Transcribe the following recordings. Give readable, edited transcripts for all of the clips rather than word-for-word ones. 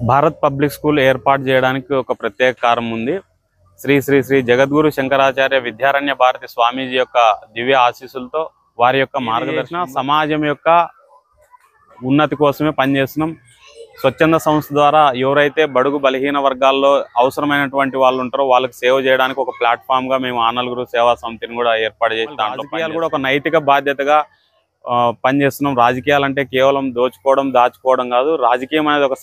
Bharat public school ఏర్పాటు చేయడానికి ఒక ప్రత్యేక కారణం ఉంది. శ్రీ శ్రీ శ్రీ జగద్గురు శంకరాచార్య విద్యారణ్య భారతి స్వామీజీ యొక్క దివ్య ఆశీస్సులతో వారి యొక్క మార్గదర్శన సమాజం యొక్క ఉన్నతి కోసమే పనిచేస్తున్నాం. స్వచ్ఛంద సంస్థ ద్వారా ఎవరైతే బడుగు బలహీన వర్గాల్లో అవసరమైనటువంటి వాళ్ళు ఉంటారో వాళ్ళకి సేవ చేయడానికి ఒక ప్లాట్ఫామ్ గా మేము ఆనలుగురు సేవా సమితిని కూడా ఏర్పాటు చేస్తాం. రాజకీయాలు కూడా ఒక నైతిక బాధ్యతగా పనిచేస్తున్నాం. రాజకీయాలు అంటే కేవలం దోచుకోవడం దాచుకోవడం కాదు, రాజకీయం అనేది ఒక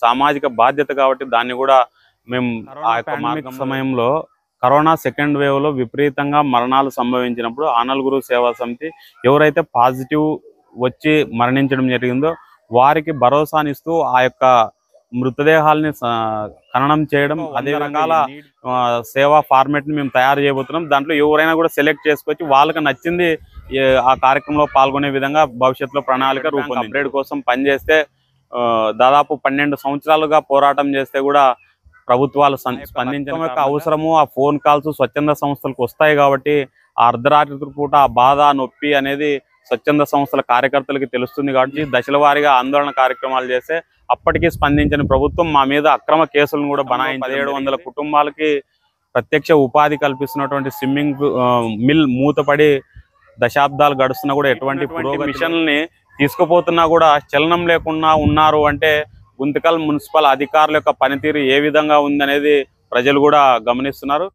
సామాజిక బాధ్యత. కాబట్టి దాన్ని కూడా మేము ఆ యొక్క మార్గ సమయంలో కరోనా సెకండ్ వేవ్ లో విపరీతంగా మరణాలు సంభవించినప్పుడు ఆనలుగురు సేవా సమితి ఎవరైతే పాజిటివ్ వచ్చి మరణించడం జరిగిందో వారికి భరోసానిస్తూ ఆ యొక్క మృతదేహాలని ఖననం చేయడం, అదే రకాల సేవా ఫార్మేట్ ని మేము తయారు చేయబోతున్నాం. దాంట్లో ఎవరైనా కూడా సెలెక్ట్ చేసుకొచ్చి వాళ్ళకి నచ్చింది ఆ కార్యక్రమంలో పాల్గొనే విధంగా భవిష్యత్తులో ప్రణాళిక రూపొందించాం. అప్గ్రేడ్ కోసం పనిచేస్తే దాదాపు 12 సంవత్సరాలుగా పోరాటం చేస్తే కూడా ప్రభుత్వాలు స్పందించడం యొక్క అవసరము ఆ ఫోన్ కాల్స్ స్వచ్ఛంద సంస్థలకు వస్తాయి. కాబట్టి ఆ అర్ధరాత్రి పూట ఆ బాధ నొప్పి అనేది స్వచ్ఛంద సంస్థల కార్యకర్తలకి తెలుస్తుంది. కాబట్టి దశల వారీగా ఆందోళన కార్యక్రమాలు చేస్తే అప్పటికీ స్పందించని ప్రభుత్వం మా మీద అక్రమ కేసులను కూడా బనాయించి 1700 కుటుంబాలకి ప్రత్యక్ష ఉపాధి కల్పిస్తున్నటువంటి స్విమ్మింగ్ మిల్ మూతపడి దశాబ్దాలు గడుస్తున్నా కూడా ఎటువంటి మిషన్లని తీసుకుపోతున్నా కూడా చలనం లేకుండా ఉన్నారు అంటే గుంతకల్ మున్సిపల్ అధికారుల యొక్క పనితీరు ఏ విధంగా ఉందనేది ప్రజలు కూడా గమనిస్తున్నారు.